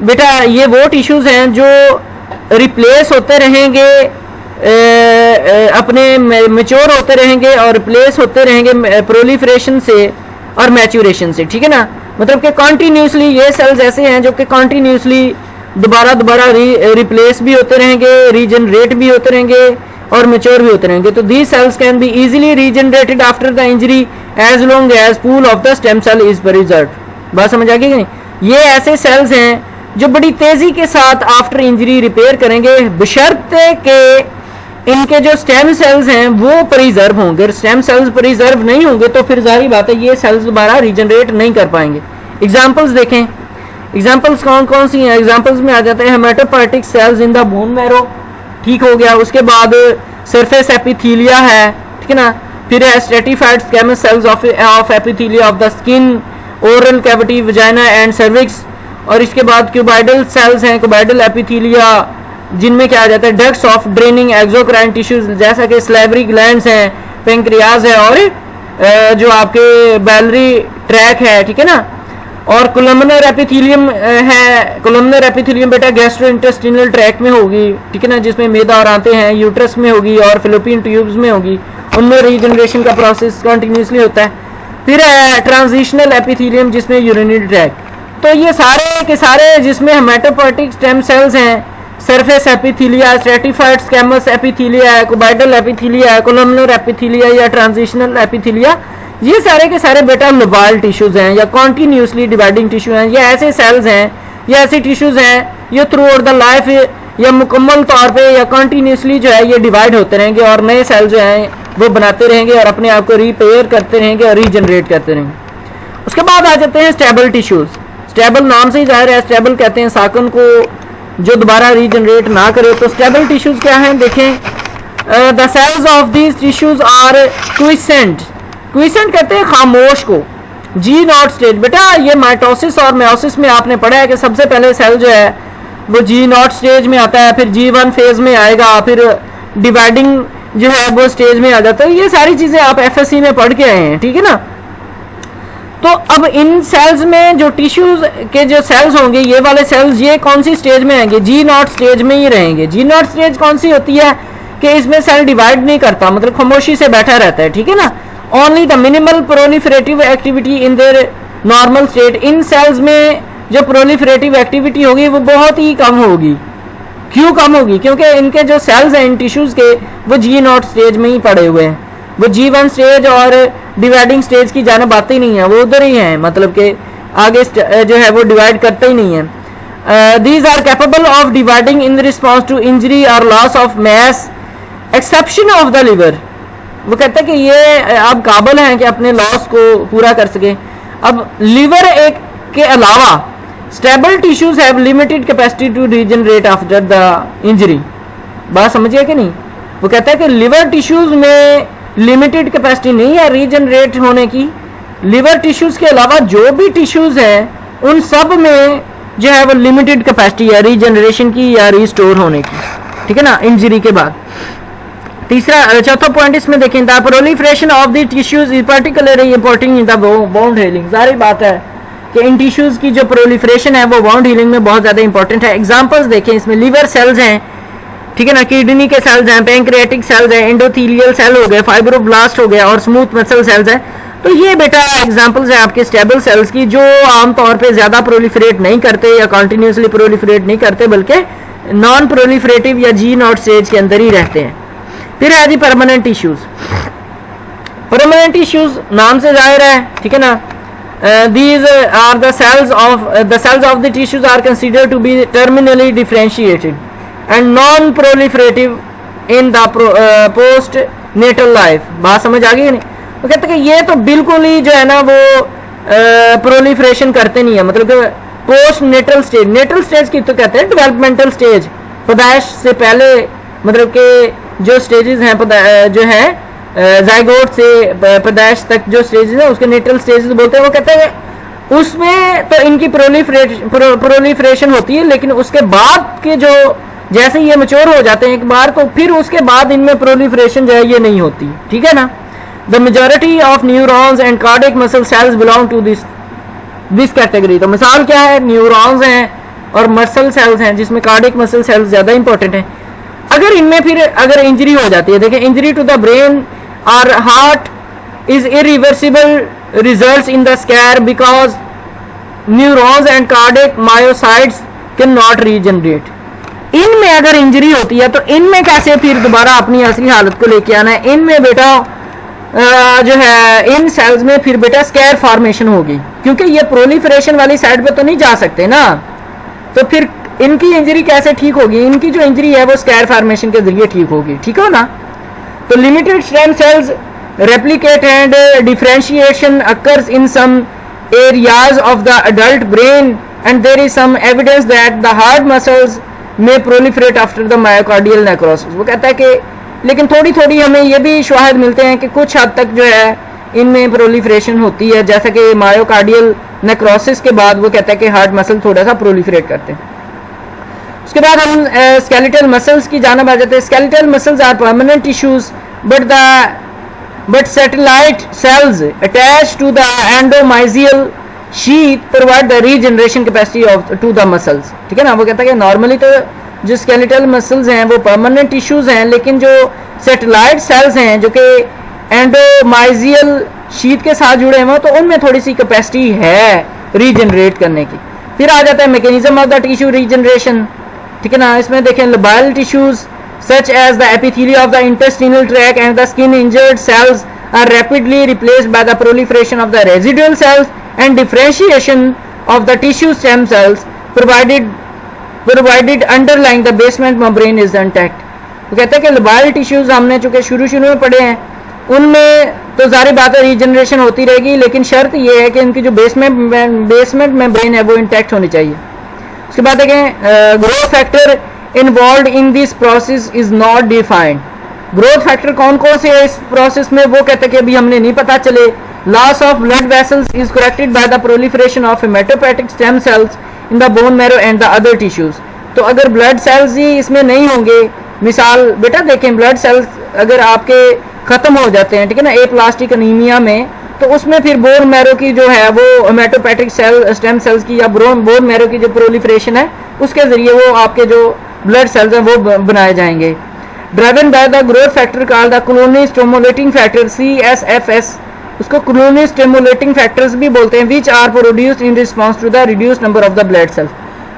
Speaker 1: बेटा? ये वो टिश्यूज़ हैं जो रिप्लेस होते रहेंगे, अपने मैच्योर होते रहेंगे और रिप्लेस होते रहेंगे प्रोलिफरेशन से और मैच्योरेशन से, ठीक है ना। मतलब कि कॉन्टीन्यूसली ये सेल्स ऐसे हैं जो कि कॉन्टीन्यूसली दोबारा रिप्लेस भी होते रहेंगे, रीजनरेट भी होते रहेंगे और मैच्योर भी होते रहेंगे। तो these cells can be easily regenerated after the injury as long as pool of the stem cell is preserved. बात समझ आ गई नहीं? ये ऐसे सेल्स हैं जो बड़ी तेजी के साथ आफ्टर इंजरी रिपेयर करेंगे, बशर्ते के इनके जो स्टेम सेल्स हैं वो प्रिजर्व होंगे। स्टेम सेल्स प्रिजर्व नहीं होंगे तो फिर जाहिर बात है ये सेल्स दोबारा रीजनरेट नहीं कर पाएंगे। एग्जांपल्स देखें, एग्जांपल्स कौन कौन सी हैं? एग्जांपल्स में आ जाते हैं hematopoietic cells in the bone marrow, ठीक हो गया। उसके बाद सरफेस एपिथीलिया है, ठीक है ना। फिर है stratified squamous cells of epithelia of the skin, oral cavity, vagina and cervix. और इसके बाद क्यूबाइडल सेल्स हैं, क्यूबाइडल एपिथीलिया, जिनमें क्या आ जाता है? Ducts of draining exocrine tissues, जैसा कि स्लाइवरी ग्लैंड्स हैं, पेंक्रियाज है और जो आपके बैलरी ट्रैक है, ठीक है ना। और कोलमनर एपिथीलियम है। कोलमनर एपिथीलियम बेटा गैस्ट्रोइंटेस्टिनल ट्रैक में होगी, ठीक है ना, जिसमें मैदा और आते हैं, यूट्रस में होगी और फिलोपियन ट्यूब्स में होगी। उनमें रीजनरेशन का प्रोसेस कंटिन्यूसली होता है। फिर है ट्रांजिशनल एपिथीलियम जिसमें यूरिनरी ट्रैक। तो ये सारे के सारे जिसमें हेमेटोपोइटिक स्टेम सेल्स हैं, सरफेस एपिथीलिया, स्ट्रेटिफाइड स्क्वैमस एपिथीलिया है, क्यूबाइडल एपिथीलिया है, कोलमनर एपिथीलिया या ट्रांजिशनल एपिथीलिया, ये सारे के सारे बेटा लिबाइल टिश्यूज हैं या कॉन्टीन्यूसली डिवाइडिंग टिश्यू हैं। ये ऐसे सेल्स हैं, ये ऐसी टिश्यूज हैं ये थ्रू आउट द लाइफ या मुकम्मल तौर पे या कॉन्टीन्यूसली जो है ये डिवाइड होते रहेंगे और नए सेल जो हैं वो बनाते रहेंगे और अपने आप को रिपेयर करते रहेंगे और रीजनरेट करते रहेंगे। उसके बाद आ जाते हैं स्टेबल टिश्यूज। स्टेबल नाम से ही जाहिर है, स्टेबल कहते हैं साकन को जो दोबारा रीजनरेट ना करे। तो स्टेबल टिश्यूज क्या हैं? देखें, the cells of these tissues are quiescent. Quiescent कहते हैं खामोश को। जी नॉट स्टेज, बेटा ये माइटोसिस और मेयोसिस में आपने पढ़ा है कि सबसे पहले सेल जो है वो जी नॉट स्टेज में आता है, फिर G1 फेज में आएगा, फिर डिवाइडिंग जो है वो स्टेज में आ जाता है। ये सारी चीजें आप FSC में पढ़ के आए हैं, ठीक है ना। तो अब इन सेल्स में जो टिश्यूज के जो सेल्स होंगे, ये वाले सेल्स ये कौन सी स्टेज में आएंगे? जी नॉट स्टेज में ही रहेंगे। जी नॉट स्टेज कौन सी होती है कि इसमें सेल डिवाइड नहीं करता, मतलब खामोशी से बैठा रहता है, ठीक है ना। Only the minimal proliferative activity in their normal state. इन सेल्स में जो प्रोलिफरेटिव एक्टिविटी होगी वो बहुत ही कम होगी। क्यों कम होगी? क्योंकि इनके जो सेल्स हैं इन टिश्यूज के वो जी नॉट स्टेज में ही पड़े हुए हैं। वो G1 स्टेज और डिवाइडिंग स्टेज की जानिब आते ही नहीं है, वो उधर ही हैं, मतलब कि आगे जो है वो डिवाइड करते ही नहीं है। These are capable of dividing in response to injury और loss of mass exception of the liver. वो कहते हैं कि ये आप काबिल हैं कि अपने लॉस को पूरा कर सके। अब लिवर एक के अलावा stable tissues have limited capacity to regenerate after the injury. बात समझिए कि नहीं? वो कहता है कि लिवर टिश्यूज में लिमिटेड कैपेसिटी नहीं है रीजनरेट होने की। लिवर टिश्यूज के अलावा जो भी टिश्यूज हैं उन सब में जो है वो लिमिटेड कैपेसिटी है रीजनरेशन की या रिस्टोर होने की, ठीक है ना, इंजरी के बाद। तीसरा चौथा पॉइंट इसमें देखें, the proliferation of the tissues is particularly important in the bone healing. सारी बात है कि इन टिश्यूज़ की जो प्रोलिफरेशन है वो वाउंड हीलिंग में बहुत ज़्यादा इंपॉर्टेंट है। एग्जांपल्स देखें, इसमें लिवर सेल्स हैं, ठीक है ना, किडनी के सेल्स हैं, पैंक्रियाटिक सेल्स हैं, एंडोथीलियल सेल हो गए, फाइब्रोब्लास्ट हो गया और स्मूथ मसल सेल्स हैं। तो ये बेटा एग्जांपल्स हैं आपके स्टेबल सेल्स की, जो आमतौर पे ज़्यादा प्रोलिफरेट नहीं करते या कॉन्टीन्यूसली प्रोलिफरेट नहीं करते, बल्कि नॉन प्रोलिफरेटिव या जी नॉट स्टेज के अंदर ही रहते हैं। फिर है जी परमानेंट टिश्यूज़। परमानेंट टिश्यूज़ नाम से जाहिर है, ठीक है ना, these are the cells of the tissues are considered to be terminally differentiated and non-proliferative in the post natal life। बात समझ आ गई नहीं? वो कहते हैं कि ये तो बिल्कुल ही जो है ना वो प्रोलिफरेशन करते नहीं है, मतलब कि post natal stage, natal stage की तो कहते हैं डेवलपमेंटल स्टेज, पैदाइश से पहले, मतलब कि जो स्टेजेस हैं जो हैं जाइगोट से पैदाइश तक जो स्टेजेस हैं उसके नेटल स्टेजेस बोलते हैं। वो कहते हैं उसमें तो इनकी प्रोलिफरेशन होती है, लेकिन उसके बाद के जो जैसे ये मैच्योर हो जाते हैं एक बार, तो फिर उसके बाद इनमें प्रोलिफरेशन जो है ये नहीं होती, ठीक है ना। The majority of neurons and cardiac muscle cells belong to this category. तो मिसाल क्या है, न्यूरॉन्स हैं और मसल सेल्स हैं, जिसमें कार्डियक मसल सेल्स ज़्यादा इंपॉर्टेंट हैं। अगर इनमें फिर अगर इंजरी हो जाती है, देखिए इंजरी टू द ब्रेन और heart is irreversible results in the scare because neurons and cardiac myocytes can not regenerate. इनमें अगर इंजरी होती है तो इनमें कैसे फिर दोबारा अपनी असली हालत को लेके आना है? इनमें बेटा जो है इन सेल्स में फिर बेटा स्कैर फॉर्मेशन होगी, क्योंकि ये प्रोलिफरेशन वाली साइड पे तो नहीं जा सकते ना, तो फिर इनकी इंजरी कैसे ठीक होगी? इनकी जो इंजरी है वो स्कैर फॉर्मेशन के जरिए ठीक होगी, ठीक हो ना। तो limited stem cells replicate and differentiation occurs in some areas of the adult brain and there is some evidence that the heart muscles में proliferate after the myocardial necrosis. वो कहता है कि लेकिन थोड़ी थोड़ी हमें ये भी शवाहिद मिलते हैं कि कुछ हद तक जो है इनमें प्रोलिफरेशन होती है, जैसा कि मायोकार्डियल नेक्रोसिस के बाद वो कहता है कि हार्ट मसल थोड़ा सा प्रोलिफरेट करते हैं। उसके बाद हम स्केलेटल मसल्स की जानिब आ जाते हैं। Skeletal muscles are permanent tissues but satellite cells attach to the endomysial sheath provide the regeneration capacity of to the muscles, ठीक है ना। वो कहता है कि नॉर्मली तो जो स्केलेटल मसल्स हैं वो परमानेंट टिश्यूज हैं, लेकिन जो सैटेलाइट सेल्स हैं जो कि एंडोमाइजियल शीथ के साथ जुड़े हैं तो उनमें थोड़ी सी कैपेसिटी है रीजनरेट करने की। फिर आ जाता है mechanism of the tissue regeneration, ठीक है ना। इसमें देखें लबाइल tissues such as the epithelia of the intestinal tract and the skin injured cells are rapidly replaced by the proliferation of the residual cells and differentiation of the tissue stem cells provided underlying the basement membrane is intact। वो कहते हैं कि लबाइल टिश्यूज हमने चूंकि शुरू में पढ़े हैं, उनमें तो जारी बात है रीजनरेशन होती रहेगी, लेकिन शर्त ये है कि इनकी जो बेसमेंट मेम्ब्रेन है वो इंटैक्ट होनी चाहिए। उसके बाद देखें growth factor involve in this process is not defined. Growth factor कौन कौन से है इस प्रोसेस में, वो कहते हैं कि अभी हमने नहीं पता चले। Loss of blood vessels is corrected by the proliferation of haematopoietic stem cells in the bone marrow and the other tissues. तो अगर ब्लड सेल्स ही इसमें नहीं होंगे, मिसाल बेटा देखें ब्लड सेल्स अगर आपके खत्म हो जाते हैं, ठीक है ना, एप्लास्टिक अनीमिया में, तो उसमें फिर बोन मैरो की जो है वो हेमेटोपोएटिक स्टेम सेल्स की या बोन मैरो की जो प्रोलिफरेशन है उसके जरिए वो आपके जो ब्लड सेल्स हैं वो बनाए जाएंगे। Driven by the growth factor called the colony stimulating factor CSFS, उसको कॉलोनी स्टिमुलेटिंग फैक्टर्स भी बोलते हैं, which are produced in response to the reduced number of the blood cells.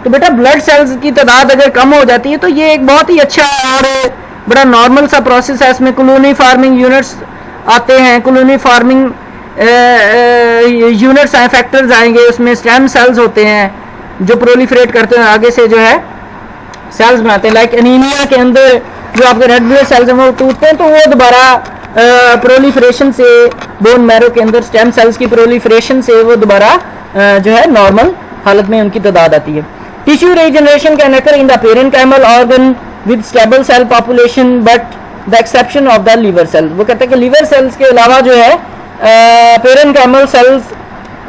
Speaker 1: तो बेटा ब्लड सेल्स की तादाद अगर कम हो जाती है तो ये एक बहुत ही अच्छा और बड़ा नॉर्मल सा प्रोसेस है। इसमें कॉलोनी फार्मिंग यूनिट्स आते हैं, कॉलोनी फार्मिंग यूनिट्स आए, फैक्टर्स आएंगे, उसमें स्टेम सेल्स होते हैं जो प्रोलिफरेट करते हैं, आगे से जो है सेल्स बनाते हैं। लाइक एनीमिया के अंदर जो आपके रेड ब्लड सेल्स हैं वो टूटते हैं, तो वो दोबारा प्रोलिफरेशन से बोन मैरो के अंदर स्टेम सेल्स की प्रोलिफरेशन से वो दोबारा जो है नॉर्मल हालत में उनकी तादाद आती है। Tissue regeneration can occur in the parenchymal organ with stable cell population but the exception of the liver cell. वो कहते हैं कि लीवर सेल्स के अलावा जो है पेरेन्काइमल सेल्स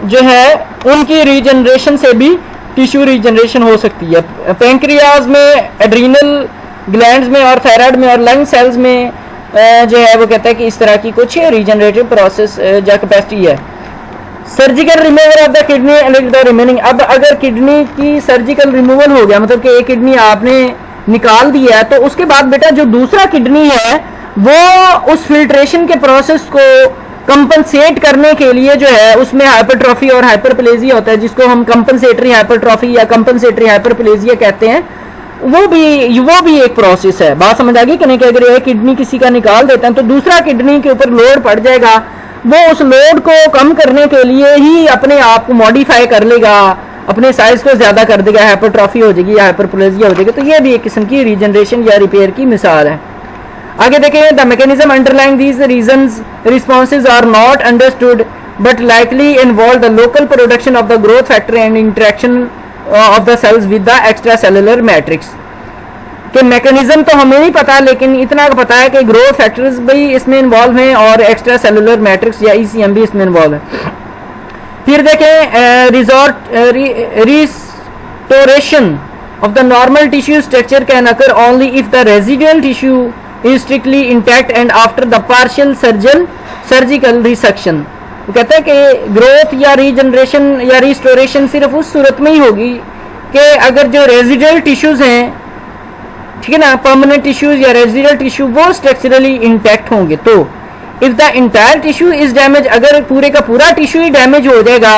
Speaker 1: जो है उनकी रीजनरेशन से भी टिश्यू रीजनरेशन हो सकती है। पैंक्रियाज में, एड्रीनल ग्लैंड्स में और थायराइड में और लंग सेल्स में जो है वो कहता है कि इस तरह की कुछ रीजनरेटिव प्रोसेस जो कैपेसिटी है। Surgical removal of the kidney and the remaining. अब अगर किडनी की सर्जिकल रिमूवल हो गया, मतलब कि एक किडनी आपने निकाल दिया है, तो उसके बाद बेटा जो दूसरा किडनी है वो उस फिल्ट्रेशन के प्रोसेस को कंपनसेट करने के लिए जो है उसमें हाइपरट्रॉफी और हाइपरप्लेजिया होता है, जिसको हम कंपनसेटरी हाइपरट्रॉफी या कंपनसेटरी हाइपरप्लेजिया कहते हैं। वो भी एक प्रोसेस है। बात समझ आ गई कि नहीं? कि अगर एक किडनी किसी का निकाल देते हैं तो दूसरा किडनी के ऊपर लोड पड़ जाएगा, वो उस लोड को कम करने के लिए ही अपने आप को मॉडिफाई कर लेगा, अपने साइज को ज्यादा कर देगा, हाइपरट्रॉफी हो जाएगी या हाइपरप्लेजिया हो जाएगी। तो ये भी एक किस्म की रीजनरेशन या रिपेयर की मिसाल है। आगे देखें, the mechanism underlying these reasons responses are not understood but likely involve the local production of the growth factor and interaction of the cells with the extra cellular matrix. कि मैकेनिज्म तो हमें नहीं पता, लेकिन इतना पता है कि ग्रोथ फैक्टर्स भी इसमें इन्वॉल्व हैं और एक्स्ट्रा सेलुलर मैट्रिक्स या ईसीएम भी इसमें इन्वॉल्व है। फिर देखें, restoration of the normal tissue structure can occur only if the residual tissue is strictly intact and after the partial surgical resection। वो कहता है कि ग्रोथ या रीजनरेशन या रिस्टोरेशन सिर्फ उस सूरत में ही होगी कि अगर जो रेजिडुअल टिश्यूज हैं, ठीक है ना, परमानेंट टिश्यूज या रेजिडुअल टिश्यू वो स्ट्रक्चरली इंटैक्ट होंगे। तो if the entire tissue is damage, अगर पूरे का पूरा टिश्यू ही डैमेज हो जाएगा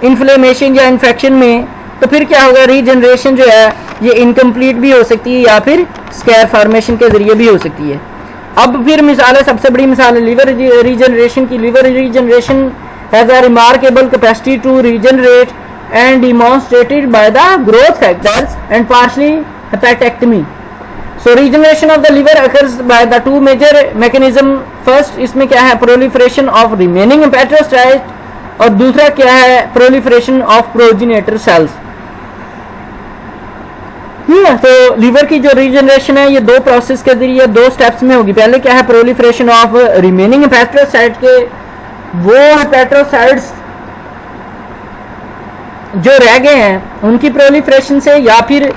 Speaker 1: इन्फ्लेमेशन या इन्फेक्शन में, तो फिर क्या होगा? रीजनरेशन जो है ये इनकम्प्लीट भी हो सकती है या फिर स्कैर फॉर्मेशन के जरिए भी हो सकती है। अब फिर मिसाल है, सबसे बड़ी मिसाल है लिवर रीजनरेशन की। Liver regeneration has a remarkable capacity to regenerate and demonstrated by the growth factors and partially hepatectomy. So regeneration of the liver occurs by the two major mechanism. First इसमें क्या है? प्रोलिफरेशन ऑफ रिमेनिंग हेपेटोसाइट, और दूसरा क्या है? Proliferation of progenitor cells. तो लीवर की जो रीजनरेशन है ये दो प्रोसेस के जरिए दो स्टेप्स में होगी। पहले क्या है? प्रोलिफरेशन ऑफ रिमेनिंग हेपेटोसाइट के वो हेपेटोसाइट्स जो रह गए हैं उनकी प्रोलिफरेशन से, या फिर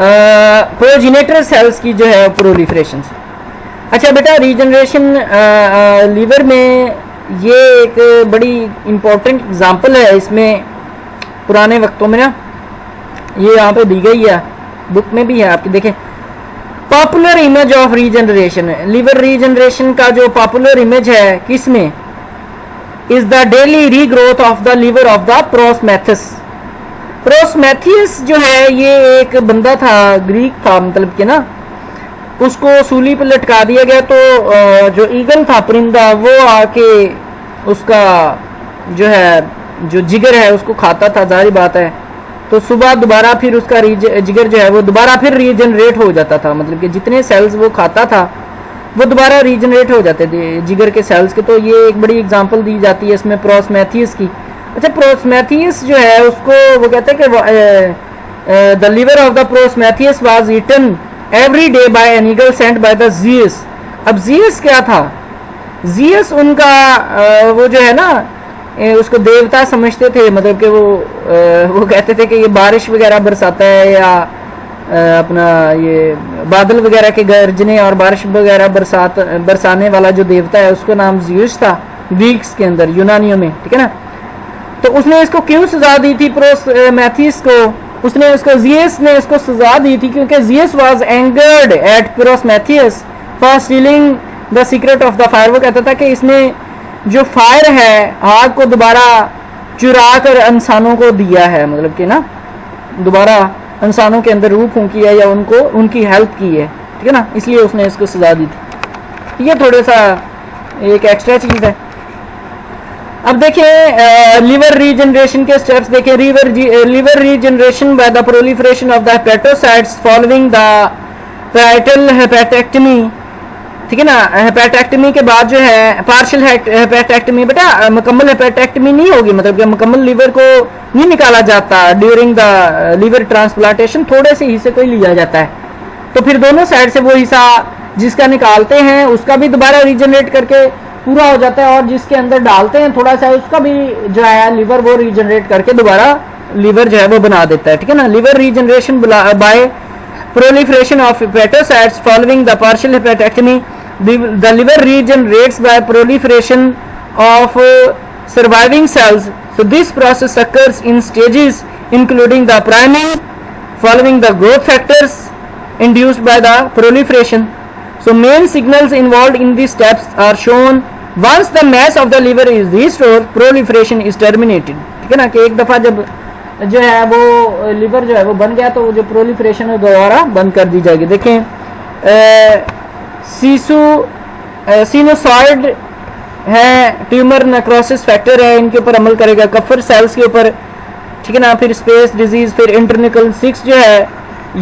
Speaker 1: प्रोजेनेटर सेल्स की जो है प्रोलिफरेशन से। अच्छा बेटा, रीजनरेशन लीवर में ये एक बड़ी इंपॉर्टेंट एग्जांपल है। इसमें पुराने वक्तों में ना ये यहाँ पे दी गई है, बुक में भी है आपकी, देखें। Popular image of regeneration, liver regeneration का जो पॉपुलर इमेज है किसमें? Is the daily regrowth of the liver of the Prometheus. Prometheus जो है ये एक बंदा था, ग्रीक था, मतलब कि ना उसको सूली पर लटका दिया गया, तो जो ईगल था परिंदा वो आके उसका जो है जो जिगर है उसको खाता था, जाहिर बात है। तो सुबह दोबारा फिर उसका जिगर जो है वो दोबारा फिर रीजनरेट हो जाता था, मतलब कि जितने सेल्स वो खाता था वो दोबारा रीजनरेट हो जाते थे जिगर के सेल्स के। तो ये एक बड़ी एग्जांपल दी जाती है इसमें प्रोस्मेथियस की। अच्छा, प्रोस्मेथियस जो है उसको वो कहते हैं कि the liver of the Prometheus was eaten every day by an eagle sent by the Zeus. अब ज़ीयस क्या था? ज़ीयस उनका वो जो है ना उसको देवता समझते थे, मतलब कि वो कहते थे कि ये बारिश वगैरह बरसाता है या अपना ये बादल वगैरह के गरजने और बारिश वगैरह बरसाने वाला जो देवता है उसका नाम ज़ीयस था ग्रीक्स के अंदर, यूनानियों में, ठीक है ना। तो उसने इसको क्यों सजा दी थी प्रोस्मेथियस को? उसने उसको ज़ीयस ने इसको सजा दी थी क्योंकि Zeus was angered at Prometheus for stealing the secret of the fire. वो कहता था कि इसने जो फायर है आग को दोबारा चुरा कर इंसानों को दिया है, मतलब कि ना दोबारा इंसानों के अंदर रूह फूंकी है या उनको उनकी हेल्प की है, ठीक है ना, इसलिए उसने इसको सजा दी थी। ये थोड़ा सा एक एक्स्ट्रा चीज है। अब देखिए लिवर रीजनरेशन के स्टेप्स देखें। Liver regeneration by the proliferation of the hepatocytes following the parietal hepatectomy, ठीक है ना। हेपेटेक्टमी के बाद जो है पार्शियल हेपेटेक्टमी, बेटा मुकम्मल हेपेटेक्टमी नहीं होगी, मतलब कि मुकम्मल लीवर को नहीं निकाला जाता ड्यूरिंग द लीवर ट्रांसप्लांटेशन, थोड़े से हिस्से को ही लिया जाता है। तो फिर दोनों साइड से वो हिस्सा जिसका निकालते हैं उसका भी दोबारा रीजनरेट करके पूरा हो जाता है, और जिसके अंदर डालते हैं थोड़ा सा उसका भी जो है लीवर वो रीजनरेट करके दोबारा लीवर जो है वो बना देता है, ठीक है ना। Liver regeneration by proliferation of hepatocytes following the partial hepatectomy. The liver regenerates by proliferation of surviving cells So this process occurs in stages including the priming, following the growth factors induced by the proliferation. So main signals involved in these steps are shown. Once the mass of the liver is restored, proliferation is terminated. ठीक है ना, कि एक दफा जब जो है वो लिवर जो है वो बन गया तो जो प्रोलिफरेशन है दोबारा बंद कर दी जाएगी. देखें सिनोसॉइड है, ट्यूमर नेक्रोसिस फैक्टर है, इनके ऊपर अमल करेगा. कफर सेल्स के ऊपर, ठीक है ना. फिर स्पेस डिजीज, फिर इंटरनिकल 6 जो है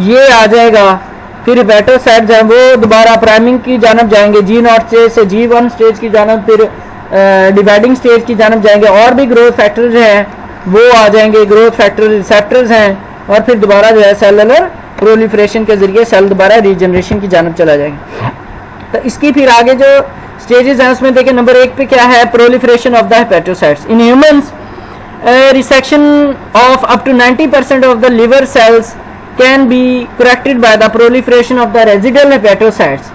Speaker 1: ये आ जाएगा. फिर हेपेटोसाइट्स हैं वो दोबारा प्राइमिंग की जानब जाएंगे, G0 स्टेज से G1 स्टेज की जानब, फिर डिवाइडिंग स्टेज की जानब जाएंगे. और भी ग्रोथ फैक्टर जो है वो आ जाएंगे, ग्रोथ फैक्टर रिसेप्टर्स हैं. और फिर दोबारा जो है सेलुलर प्रोलिफरेशन के जरिए सेल दोबारा रीजनरेशन की जानब चला जाएगा. तो इसकी फिर आगे जो स्टेजेस हैं उसमें देखिए नंबर 1 पे क्या है, proliferation of the hepatocytes. In humans resection of up to 90% of the liver cells can be corrected by the proliferation of the residual hepatocytes.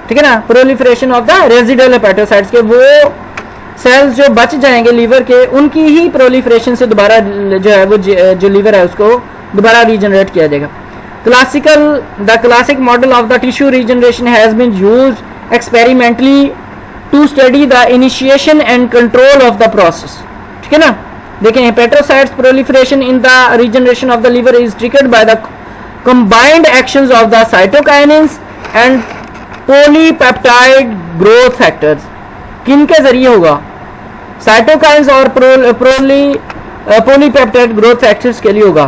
Speaker 1: ठीक है ना, proliferation of the residual hepatocytes के वो सेल्स जो बच जाएंगे लीवर के, उनकी ही प्रोलिफरेशन से दोबारा जो है वो जो लीवर है उसको दोबारा रीजनरेट किया जाएगा. The classic model of the tissue regeneration has been used experimentally to study the initiation and control of the process. ठीक है ना. देखें hepatocytes proliferation in the regeneration of the liver is triggered by the combined actions of the cytokinins and polypeptide growth factors. किन के जरिए होगा, साइटोकाइन्स और पॉलीपेप्टाइड ग्रोथ फैक्टर्स के लिए होगा.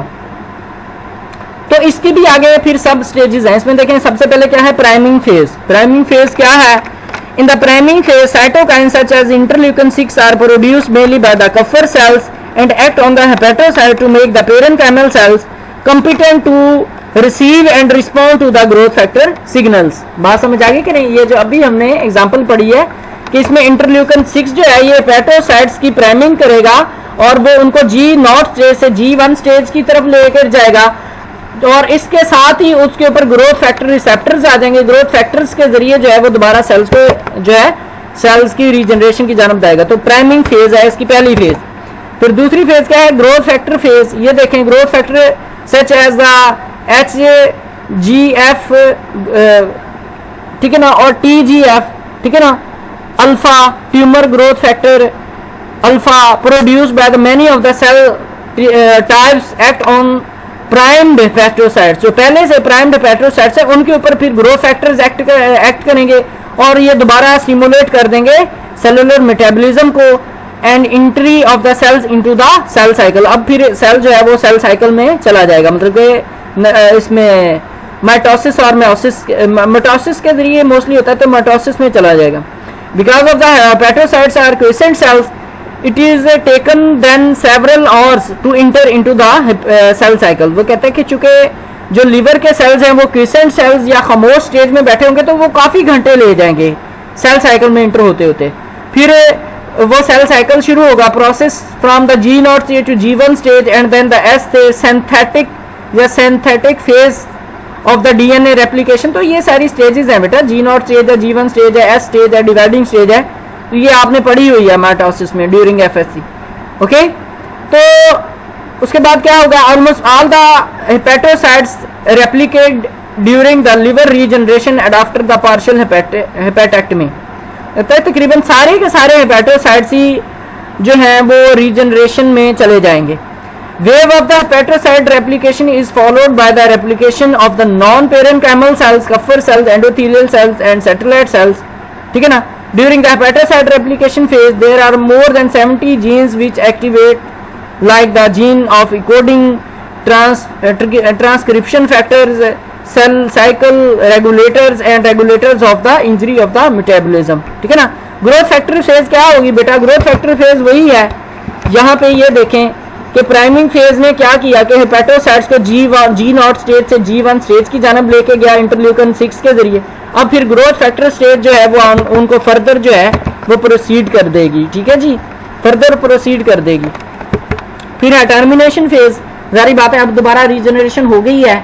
Speaker 1: तो इसकी भी आगे फिर सब स्टेजेस हैं. इसमें देखें सबसे पहले क्या है, प्राइमिंग फेज. प्राइमिंग फेज क्या है, in the priming phase cytokines such as interleukin 6 are produced mainly by the Kupffer cells and act on the hepatocyte to make the parenchymal cells competent to receive and respond to the growth factor signals. बात समझ आ गई कि नहीं. ये जो अभी हमने एग्जांपल पढ़ी है कि इसमें इंटरल्यूकिन 6 जो है ये हेपेटोसाइट्स की प्राइमिंग करेगा और वो उनको G0 स्टेज से G1 स्टेज की तरफ लेकर जाएगा. और इसके साथ ही उसके ऊपर ग्रोथ फैक्टर रिसेप्टर्स आ जाएंगे. ग्रोथ फैक्टर्स के जरिए जो है वो दोबारा सेल्स को जो है सेल्स की रीजनरेशन की जानब जाएगा. तो प्राइमिंग फेज है इसकी पहली फेज. फिर दूसरी फेज क्या है, ग्रोथ फैक्टर फेज. ये देखें growth factor such as the HGF, ठीक है ना, और TGF, ठीक है ना, alpha tumour growth factor alpha produced by the many of the cell types act on primed hepatocytes. जो पहले से प्राइम्ड हेपेटोसाइट्स है उनके ऊपर फिर ग्रोथ फैक्टर्स एक्ट करेंगे और ये दोबारा स्टिमुलेट कर देंगे सेलुलर मेटाबॉलिज्म को and entry of the cells into the cell cycle. अब फिर सेल जो है वो सेल साइकिल में चला जाएगा. मतलब कि इसमें माइटोसिस और माइटोसिस के जरिए मोस्टली होता है तो माइटोसिस में चला जाएगा. Because of the hepatocytes are quiescent cells it is taken then several hours to enter into the cell cycle. वो कहते हैं कि चूंकि जो लिवर के सेल्स हैं वो क्विसेंट सेल्स या खामोश स्टेज में बैठे होंगे तो वो काफ़ी घंटे ले जाएंगे सेल साइकिल में इंटर होते होते. फिर वो सेल साइकिल शुरू होगा, process from the G0 stage to G1 stage and then the S stage, synthetic phase of the DNA replication. तो ये सारी स्टेजेस हैं बेटा. G0 स्टेज है, G1 स्टेज है, S स्टेज है, डिवाइडिंग स्टेज है. तो ये आपने पढ़ी हुई है माइटोसिस में ड्यूरिंग FSC. ओके. तो उसके बाद क्या होगा, almost all the hepatocytes replicate during the liver regeneration and after the partial hepatectomy. तकरीबन सारे के सारे हेपेटोसाइट्स ही जो हैं वो रीजनरेशन में चले जाएंगे. Wave of the hepatocyte replication is followed by the replication of the non parenchymal cells, Kupffer cells, endothelial cells and satellite cells. ठीक है ना. During the hepatocyte replication phase there are more than 70 genes which activate like the gene of coding, transcription factors, cell cycle regulators and regulators of the injury of the metabolism. ठीक है ना. ग्रोथ फैक्टर फेज क्या होगी बेटा, ग्रोथ फैक्टर फेज वही है. यहाँ पे ये देखें कि प्राइमिंग फेज ने क्या किया कि हेपेटोसाइट्स को G0 स्टेज से G1 स्टेज की जानब लेके गया इंटरल्यूकिन 6 के जरिए. अब फिर ग्रोथ फैक्टर स्टेज जो है वो उनको फर्दर जो है वो प्रोसीड कर देगी. ठीक है जी, फर्दर प्रोसीड कर देगी. फिर है टर्मिनेशन फेज. जारी बात है अब दोबारा रीजनरेशन हो गई है,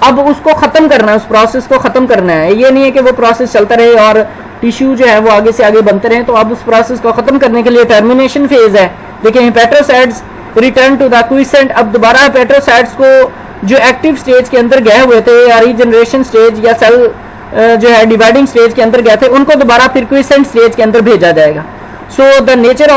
Speaker 1: अब उसको ख़त्म करना है, उस प्रोसेस को ख़त्म करना है. ये नहीं है कि वो प्रोसेस चलता रहे और टिश्यू जो है वो आगे से आगे बनते रहे. तो अब उस प्रोसेस को ख़त्म करने के लिए टर्मिनेशन फेज है. देखिए hepatocytes return to the quiescent, अब दोबारा हेपेटोसाइट्स को जो एक्टिव स्टेज के अंदर गए हुए थे या रीजनरेशन स्टेज या सेल जो है डिवाइडिंग स्टेज के अंदर गए थे, उनको दोबारा फिर क्विसेंट स्टेज के अंदर भेजा जाएगा। So the nature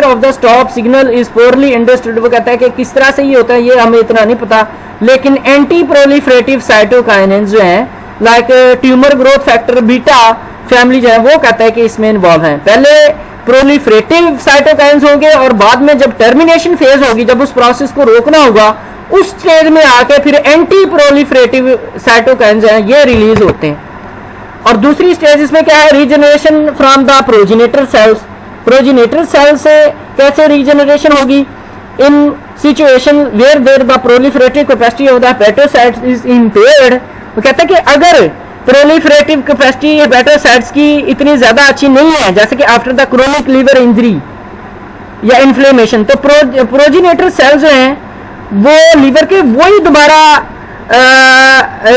Speaker 1: of the stop signal is poorly understood. वो कहता है कि किस तरह से ये होता है ये हमें इतना नहीं पता, लेकिन एंटी प्रोलिफरेटिव साइटोकाइनेंस जो है like tumour growth factor beta family जो है वो कहता है कि इसमें इन्वॉल्व है। पहले प्रोलिफरेटिव साइटोकाइंस होंगे और बाद में जब टर्मिनेशन फेज होगी, जब उस प्रोसेस को रोकना होगा, उस स्टेज में आके फिर एंटी प्रोलिफरेटिव साइटोकाइंस हैं ये रिलीज होते हैं। और दूसरी स्टेज इसमें क्या है, regeneration from the progenitor cells. Progenitor cell से कैसे रीजनरेशन होगी, in situation where there the proliferative capacity of the hepatocytes is impaired. वो कहता है कि अगर प्रोलिफरेटिव कैपेसिटी हेपेटोसाइट्स की इतनी ज्यादा अच्छी नहीं है, जैसे कि after the chronic liver injury या इन्फ्लेमेशन, तो प्रोजिनेटर सेल्स जो हैं वो लीवर के वही दोबारा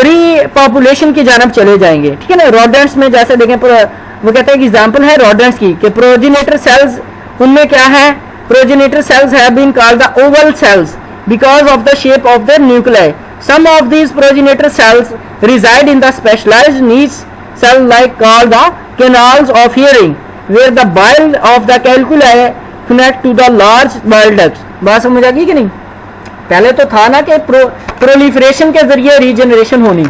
Speaker 1: रीपॉपुलेशन की जानब चले जाएंगे, ठीक है ना। रोडेंट्स में जैसे देखें, वो कहते हैं कि एग्जांपल है रोडेंट्स की कि प्रोजिनेटर सेल्स उनमें क्या है, progenitor cells have been called the oval cells because of the shape of the nuclei. Some of these progenitor cells reside in the specialized niche cell like called the canals of hearing, where the bile of the calculi connect to the large bile ducts। बात समझ आ गई कि नहीं। पहले तो था ना कि प्रोलिफरेशन के जरिए रीजनरेशन होनी,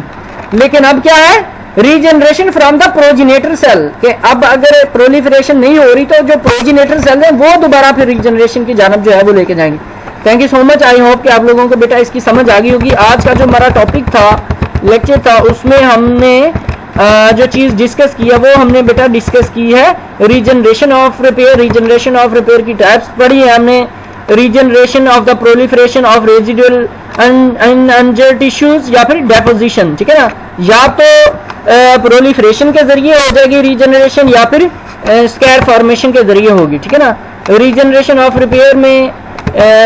Speaker 1: लेकिन अब क्या है, regeneration from the progenitor cell, कि अब अगर प्रोलिफरेशन नहीं हो रही तो जो प्रोजिनेटर सेल है वो दोबारा फिर रीजनरेशन की जानब जो है वो लेके जाएंगे। Thank you so much. I hope कि आप लोगों को बेटा इसकी समझ आ गई होगी। आज का जो हमारा टॉपिक था, लेक्चर था, उसमें हमने जो चीज़ डिस्कस किया वो हमने बेटा डिस्कस की है regeneration of repair. Regeneration of repair की टाइप्स पढ़ी है हमने, regeneration of the proliferation of residual uninjured tissues या फिर डेपोजिशन, ठीक है ना। या तो प्रोलिफरेशन के जरिए हो जाएगी रीजनरेशन या फिर स्कैर फॉर्मेशन के जरिए होगी, ठीक है ना। रीजनरेशन ऑफ रिपेयर में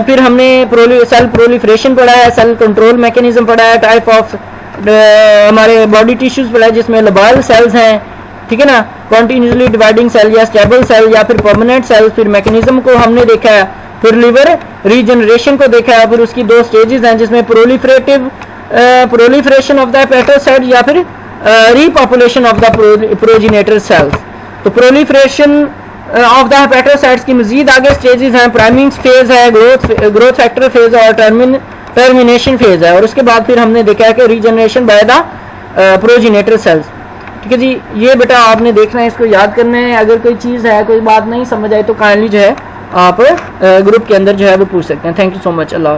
Speaker 1: फिर हमने सेल प्रोलिफरेशन पढ़ा है, सेल कंट्रोल मैकेनिज्म पढ़ा है, टाइप ऑफ हमारे बॉडी टिश्यूज पढ़ा है जिसमें लबाइल सेल्स हैं, ठीक है ना, कॉन्टिन्यूसली डिवाइडिंग सेल या स्टेबल सेल या फिर परमानेंट सेल। फिर मैकेनिज्म को हमने देखा है, फिर लिवर रीजनरेशन को देखा है, फिर उसकी दो स्टेजेस हैं जिसमें प्रोलिफरेशन ऑफ द हेपेटोसाइट या फिर repopulation of the progenitor cells. तो प्रोलिफरेशन ऑफ द हेपेटोसाइट्स की मजीद आगे स्टेजेस हैं, प्राइमिंग फेज है, ग्रोथ फैक्टर फेज और टर्मिनेशन फेज है, और उसके बाद फिर हमने देखा है कि regeneration by the progenitor cells. ठीक है जी, ये बेटा आपने देखना है, इसको याद करना है। अगर कोई चीज़ है, कोई बात नहीं समझ आए तो काइंडली जो है आप ग्रुप के अंदर जो है वो पूछ सकते हैं। Thank you so much. Allah.